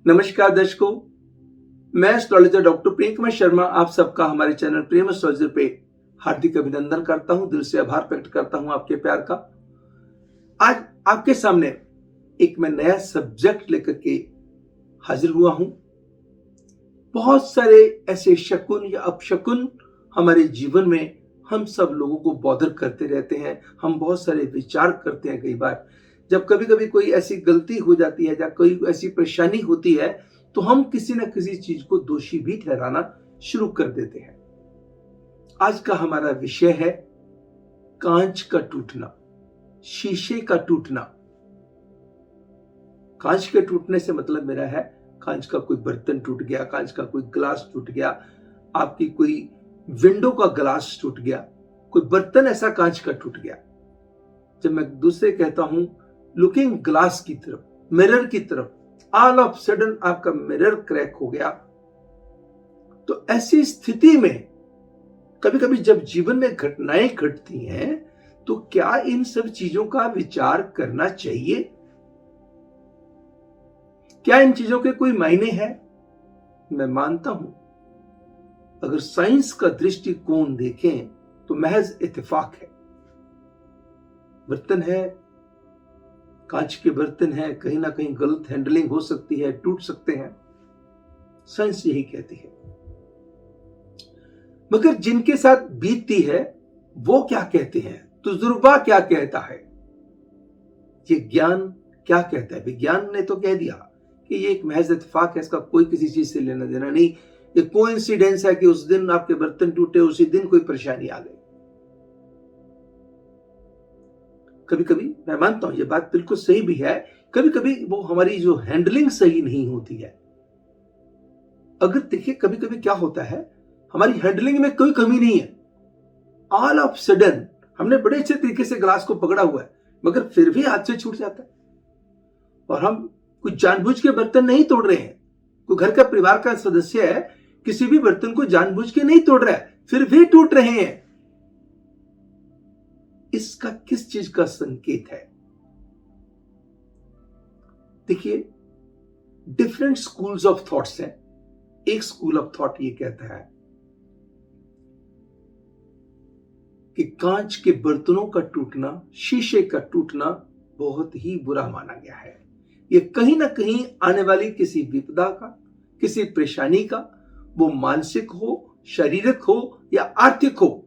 नमस्कार दर्शकों, मैं एस्ट्रोलॉजर डॉक्टर प्रेम कुमार शर्मा आप सबका हमारे चैनल प्रेम एस्ट्रोलॉजर पे हार्दिक अभिनंदन करता हूं। दिल से आभार प्रकट करता हूं आपके प्यार का। आज आपके सामने एक मैं नया सब्जेक्ट लेकर के हाजिर हुआ हूं। बहुत सारे ऐसे शकुन या अपशकुन हमारे जीवन में हम सब लोगों को बॉदर करते रहते हैं। हम बहुत सारे विचार करते हैं। कई बार जब कभी कभी कोई ऐसी गलती हो जाती है या कोई ऐसी परेशानी होती है तो हम किसी न किसी चीज को दोषी भी ठहराना शुरू कर देते हैं। आज का हमारा विषय है कांच का टूटना, शीशे का टूटना। कांच के टूटने से मतलब मेरा है कांच का कोई बर्तन टूट गया, कांच का कोई ग्लास टूट गया, आपकी कोई विंडो का ग्लास टूट गया, कोई बर्तन ऐसा कांच का टूट गया। जब मैं दूसरे कहता हूं लुकिंग ग्लास की तरफ, मिरर की तरफ, ऑल ऑफ सडन आपका मिरर क्रैक हो गया, तो ऐसी स्थिति में कभी कभी जब जीवन में घटनाएं घटती हैं तो क्या इन सब चीजों का विचार करना चाहिए? क्या इन चीजों के कोई मायने हैं? मैं मानता हूं अगर साइंस का दृष्टिकोण देखें तो महज इत्तेफाक है। बर्तन है, कांच के बर्तन है, कहीं ना कहीं गलत हैंडलिंग हो सकती है, टूट सकते हैं, साइंस यही कहती है। मगर जिनके साथ बीतती है वो क्या कहते हैं, तजुर्बा क्या कहता है, ये ज्ञान क्या कहता है? विज्ञान ने तो कह दिया कि ये एक महज इत्तेफाक है, इसका कोई किसी चीज से लेना देना नहीं। ये कोइंसिडेंस है कि उस दिन आपके बर्तन टूटे, उसी दिन कोई परेशानी आ गई। कभी कभी मैं मानता हूं ये बात बिल्कुल सही भी है, कभी कभी वो हमारी जो हैंडलिंग सही नहीं होती है। अगर देखिए कभी कभी क्या होता है, हमारी हैंडलिंग में कोई कमी नहीं है, ऑल ऑफ सडन हमने बड़े अच्छे तरीके से ग्लास को पकड़ा हुआ है मगर फिर भी हाथ से छूट जाता है। और हम कुछ जानबूझ के बर्तन नहीं तोड़ रहे हैं, कोई घर का परिवार का सदस्य है, किसी भी बर्तन को जानबूझ के नहीं तोड़ रहा है, फिर भी टूट रहे हैं। इसका किस चीज का संकेत है? देखिए, डिफरेंट स्कूल्स ऑफ थॉट्स हैं। एक स्कूल ऑफ थॉट ये कहता है कि कांच के बर्तनों का टूटना, शीशे का टूटना बहुत ही बुरा माना गया है। ये कहीं ना कहीं आने वाली किसी विपदा का, किसी परेशानी का, वो मानसिक हो, शारीरिक हो या आर्थिक हो,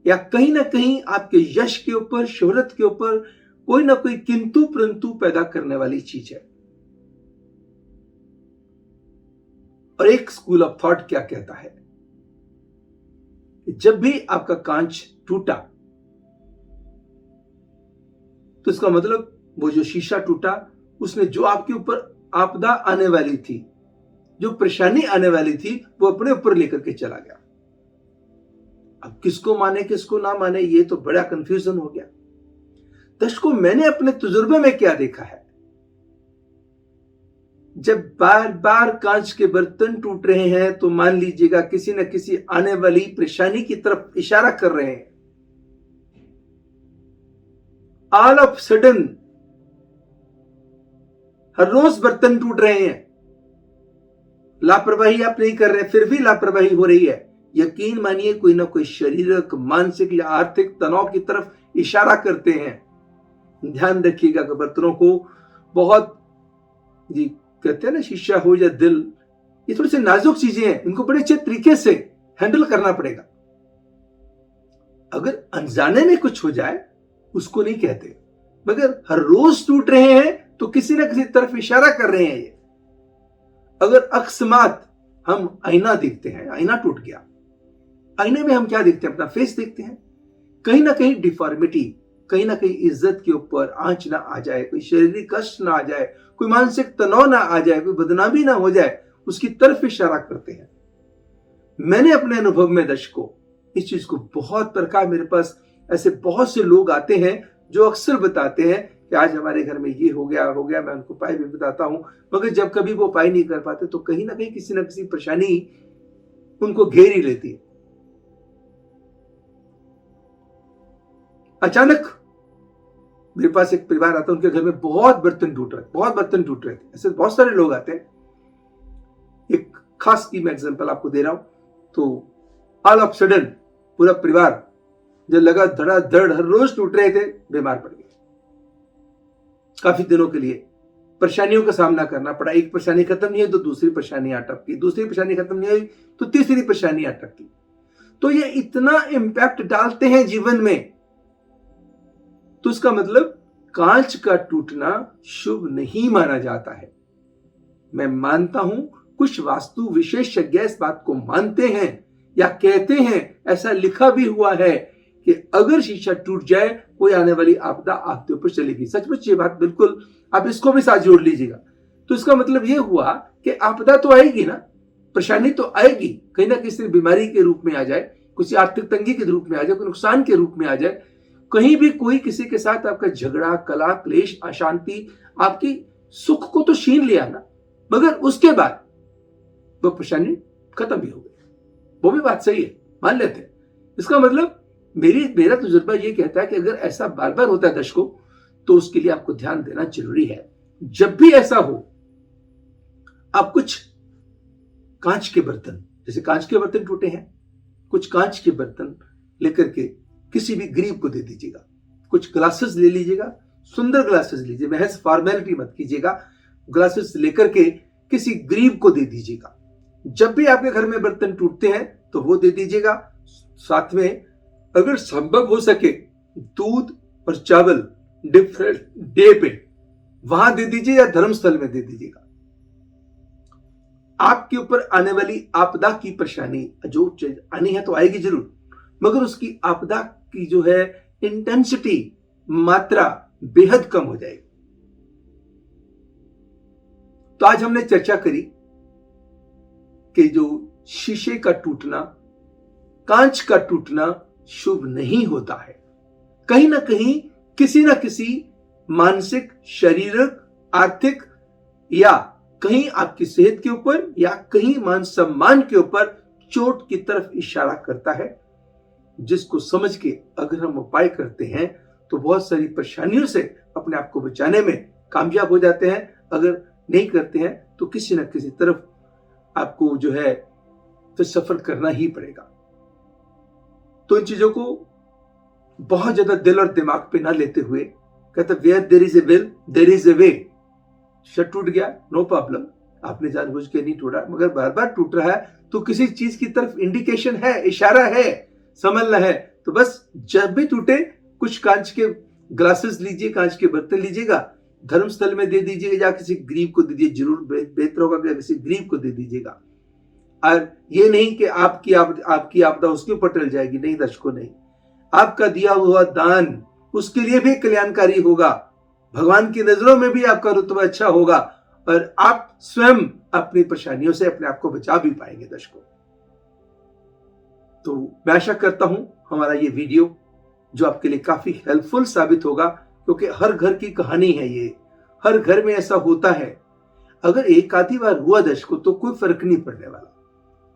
या कहीं ना कहीं आपके यश के ऊपर, शोहरत के ऊपर कोई ना कोई किंतु परंतु पैदा करने वाली चीज है। और एक स्कूल ऑफ थॉट क्या कहता है कि जब भी आपका कांच टूटा तो इसका मतलब वो जो शीशा टूटा उसने जो आपके ऊपर आपदा आने वाली थी, जो परेशानी आने वाली थी, वो अपने ऊपर लेकर के चला गया। अब किसको माने किसको ना माने ये तो बड़ा कंफ्यूजन हो गया। दर्शकों, मैंने अपने तजुर्बे में क्या देखा है, जब बार बार कांच के बर्तन टूट रहे हैं तो मान लीजिएगा किसी न किसी आने वाली परेशानी की तरफ इशारा कर रहे हैं। ऑल ऑफ सडन हर रोज बर्तन टूट रहे हैं, लापरवाही आप नहीं कर रहे, फिर भी लापरवाही हो रही है। यकीन मानिए कोई ना कोई शारीरिक, मानसिक या आर्थिक तनाव की तरफ इशारा करते हैं। ध्यान रखिएगा कि बर्तनों को बहुत, जी कहते हैं ना, शीशा हो या दिल, ये थोड़ी सी नाजुक चीजें हैं, इनको बड़े अच्छे तरीके से हैंडल करना पड़ेगा। अगर अनजाने में कुछ हो जाए उसको नहीं कहते, मगर हर रोज टूट रहे हैं तो किसी ना किसी तरफ इशारा कर रहे हैं ये। अगर अकस्मात हम आईना देखते हैं, आईना टूट गया, आईने में हम क्या देखते हैं? अपना फेस देखते हैं। कहीं ना कहीं डिफॉर्मिटी, कहीं ना कहीं इज्जत के ऊपर आंच ना आ जाए, कोई शारीरिक कष्ट ना आ जाए, कोई मानसिक तनाव ना आ जाए, कोई बदनामी ना हो जाए, उसकी तरफ इशारा करते हैं। मैंने अपने अनुभव में दर्शकों इस चीज को बहुत परखा। मेरे पास ऐसे बहुत से लोग आते हैं जो अक्सर बताते हैं कि आज हमारे घर में ये हो गया, मैं उनको उपाय भी बताता हूं, मगर जब कभी वो उपाय नहीं कर पाते तो कहीं ना कहीं किसी न किसी परेशानी उनको घेर ही लेती है। अचानक मेरे पास एक परिवार आता है, उनके घर में बहुत बर्तन टूट रहे थे। ऐसे बहुत सारे लोग आते हैं खास की मैं एग्जांपल आपको दे रहा हूं, तो ऑल ऑफ सडन पूरा परिवार जब लगा धड़ाधड़ हर रोज टूट रहे थे, बीमार पड़ गए। काफी दिनों के लिए परेशानियों का सामना करना पड़ा। एक परेशानी खत्म नहीं हुई तो दूसरी परेशानी अटकी, दूसरी परेशानी खत्म नहीं हुई तो तीसरी परेशानी अटकी। तो ये इतना इंपैक्ट डालते हैं जीवन में, तो इसका मतलब कांच का टूटना शुभ नहीं माना जाता है। मैं मानता हूं कुछ वास्तु विशेषज्ञ इस बात को मानते हैं या कहते हैं, ऐसा लिखा भी हुआ है कि अगर शीशा टूट जाए कोई आने वाली आपदा आपके ऊपर चलेगी। सचमुच ये बात बिल्कुल, आप इसको भी साथ जोड़ लीजिएगा। तो इसका मतलब ये हुआ कि आपदा तो आएगी ना, परेशानी तो आएगी, कहीं ना किसी बीमारी के रूप में आ जाए, किसी आर्थिक तंगी के रूप में आ जाए, कोई नुकसान के रूप में आ जाए, कहीं भी कोई किसी के साथ आपका झगड़ा, कला, क्लेश, अशांति आपकी सुख को तो छीन लिया ना, मगर उसके बाद वो परेशानी खत्म भी हो गई। वो भी बात सही है, मान लेते हैं। इसका मतलब मेरा तजुर्बा ये कहता है कि अगर ऐसा बार बार होता है दर्शकों, तो उसके लिए आपको ध्यान देना जरूरी है। जब भी ऐसा हो, आप कुछ कांच के बर्तन, जैसे कांच के बर्तन टूटे हैं, कुछ कांच के बर्तन लेकर के किसी भी गरीब को दे दीजिएगा। कुछ ग्लासेस ले लीजिएगा, सुंदर ग्लासेस लीजिए, महज फॉर्मेलिटी मत कीजिएगा। ग्लासेस लेकर के किसी गरीब को दे दीजिएगा। जब भी आपके घर में बर्तन टूटते हैं तो वो दे दीजिएगा। साथ में अगर संभव हो सके दूध और चावल डिफरेंट डे पे वहां दे दीजिए या धर्मस्थल में दे दीजिएगा। आपके ऊपर आने वाली आपदा की परेशानी जो आनी है तो आएगी जरूर, मगर उसकी आपदा की जो है इंटेंसिटी, मात्रा बेहद कम हो जाएगी। तो आज हमने चर्चा करी कि जो शीशे का टूटना, कांच का टूटना शुभ नहीं होता है। कहीं ना कहीं किसी ना किसी मानसिक, शारीरिक, आर्थिक या कहीं आपकी सेहत के ऊपर या कहीं मान सम्मान के ऊपर चोट की तरफ इशारा करता है, जिसको समझ के अगर हम उपाय करते हैं तो बहुत सारी परेशानियों से अपने आप को बचाने में कामयाब हो जाते हैं। अगर नहीं करते हैं तो किसी न किसी तरफ आपको जो है तो सफर करना ही पड़ेगा। तो इन चीजों को बहुत ज्यादा दिल और दिमाग पे ना लेते हुए, कहते where there is a will there is a way. शट टूट गया, नो प्रॉब्लम, आपने जानबूझ के नहीं टूटा, मगर बार बार टूट रहा है तो किसी चीज की तरफ इंडिकेशन है, इशारा है, समझना है। तो बस जब भी टूटे कुछ कांच के ग्लासेस लीजिए, कांच के बर्तन लीजिएगा, धर्मस्थल में दे दीजिएगा या किसी गरीब को दीजिए, जरूर बेहतर होगा कि किसी गरीब को दे दीजिएगा। और ये नहीं कि आपकी आपदा उसके ऊपर टल जाएगी, नहीं दर्शकों, नहीं। आपका दिया हुआ दान उसके लिए भी कल्याणकारी होगा, भगवान की नजरों में भी आपका रुतबा अच्छा होगा और आप स्वयं अपनी परेशानियों से अपने आप को बचा भी पाएंगे दर्शकों। तो मैं आशा करता हूं हमारा ये वीडियो जो आपके लिए काफी हेल्पफुल साबित होगा, क्योंकि हर घर की कहानी है ये, हर घर में ऐसा होता है। अगर एक आधी बार हुआ दर्शकों तो कोई फर्क नहीं पड़ने वाला।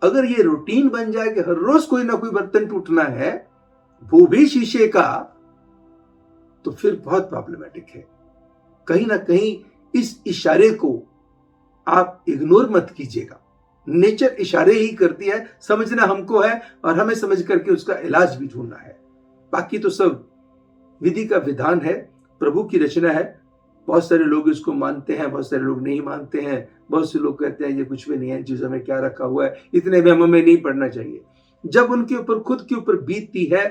अगर ये रूटीन बन जाए कि हर रोज कोई ना कोई बर्तन टूटना है, वो भी शीशे का, तो फिर बहुत प्रॉब्लमेटिक है। कहीं ना कहीं इस इशारे को आप इग्नोर मत कीजिएगा। नेचर इशारे ही करती है, समझना हमको है और हमें समझ करके उसका इलाज भी ढूंढना है। बाकी तो सब विधि का विधान है, प्रभु की रचना है। बहुत सारे लोग इसको मानते हैं, बहुत सारे लोग नहीं मानते हैं। बहुत से लोग कहते हैं ये कुछ भी नहीं है, चीजों में क्या रखा हुआ है, इतने वहमों में नहीं पड़ना चाहिए। जब उनके ऊपर खुद के ऊपर बीतती है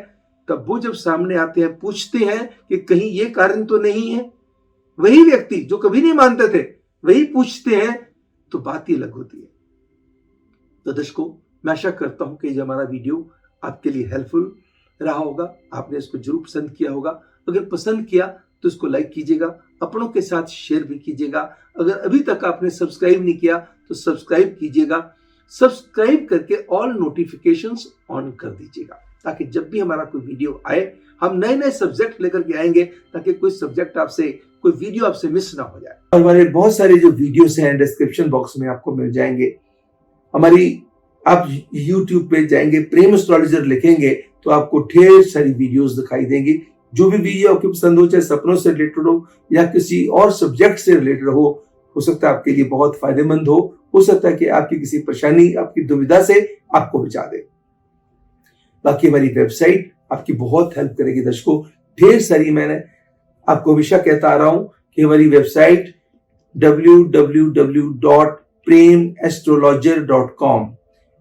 तब वो जब सामने आते हैं, पूछते हैं कि कहीं ये कारण तो नहीं है, वही व्यक्ति जो कभी नहीं मानते थे वही पूछते हैं, तो बात ही अलग होती है। तो दर्शकों, मैं आशा करता हूं कि ये हमारा वीडियो आपके लिए हेल्पफुल रहा होगा, आपने इसको जरूर पसंद किया होगा। अगर पसंद किया तो इसको लाइक कीजिएगा, अपनों के साथ शेयर भी कीजिएगा। अगर अभी तक आपने सब्सक्राइब नहीं किया तो सब्सक्राइब कीजिएगा, सब्सक्राइब करके ऑल नोटिफिकेशंस ऑन कर दीजिएगा, ताकि जब भी हमारा कोई वीडियो आए हम नए नए सब्जेक्ट लेकर के आएंगे, ताकि कोई सब्जेक्ट आपसे, कोई वीडियो आपसे मिस ना हो जाए। और हमारे बहुत सारे जो वीडियोस हैं डिस्क्रिप्शन बॉक्स में आपको मिल जाएंगे। हमारी आप YouTube पे जाएंगे, प्रेम एस्ट्रोलॉजर लिखेंगे तो आपको ढेर सारी वीडियोस दिखाई देंगी। जो भी वीडियो आपको पसंद हो, चाहे सपनों से रिलेटेड हो या किसी और सब्जेक्ट से रिलेटेड हो सकता है आपके लिए बहुत फायदेमंद हो, हो सकता है कि आपकी किसी परेशानी, आपकी दुविधा से आपको बचा दे। बाकी हमारी वेबसाइट आपकी बहुत हेल्प करेगी दर्शकों। ढेर सारी, मैंने आपको हमेशा कहता आ रहा हूं कि हमारी वेबसाइट www.premastrologer.com,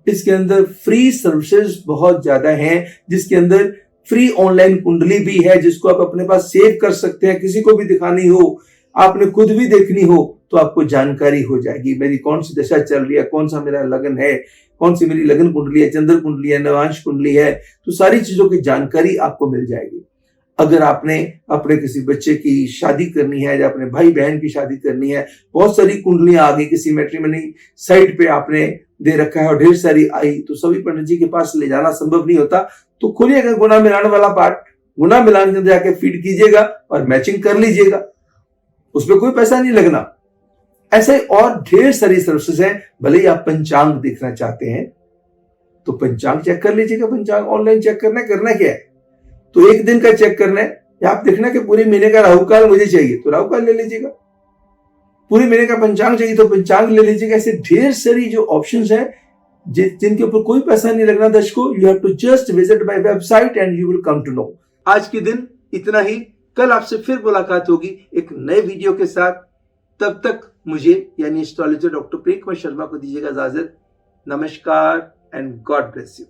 इसके अंदर फ्री सर्विसेज बहुत ज्यादा हैं, जिसके अंदर फ्री ऑनलाइन कुंडली भी है जिसको आप अपने पास सेव कर सकते हैं। किसी को भी दिखानी हो, आपने खुद भी देखनी हो तो आपको जानकारी हो जाएगी मेरी कौन सी दशा चल रही है, कौन सा मेरा लगन है, कौन सी मेरी लगन कुंडली है, चंद्र कुंडली है, नवांश कुंडली है, तो सारी चीजों की जानकारी आपको मिल जाएगी। अगर आपने अपने किसी बच्चे की शादी करनी है या अपने भाई बहन की शादी करनी है, बहुत सारी कुंडलियां आ गई, किसी मैट्रिमनी साइट पे आपने दे रखा है और ढेर सारी आई, तो सभी पंडित जी के पास ले जाना संभव नहीं होता। तो खोलिएगा गुना मिलाने वाला पार्ट, गुना मिलान के अंदर जाके फीड कीजिएगा और मैचिंग कर लीजिएगा, उसमें कोई पैसा नहीं लगना। ऐसे और ढेर सारी सर्विसेज हैं। भले ही आप पंचांग देखना चाहते हैं तो पंचांग चेक कर लीजिएगा, पंचांग ऑनलाइन चेक करना क्या है, तो एक दिन का चेक करना है, या आप देखना कि पूरे महीने का राहु काल मुझे चाहिए तो राहु काल ले लीजिएगा, पूरे महीने का पंचांग चाहिए तो पंचांग ले लीजिएगा। ऐसे ढेर सारी जो ऑप्शंस हैं जिनके ऊपर कोई पैसा नहीं लगना दर्शकों। You have to just visit my website and you will come to know. आज के दिन इतना ही, कल आपसे फिर मुलाकात होगी एक नए वीडियो के साथ। तब तक मुझे यानी एस्ट्रोलॉजर डॉक्टर प्रेम कुमार शर्मा को दीजिएगा इजाजत। नमस्कार एंड गॉड ब्लेस यू।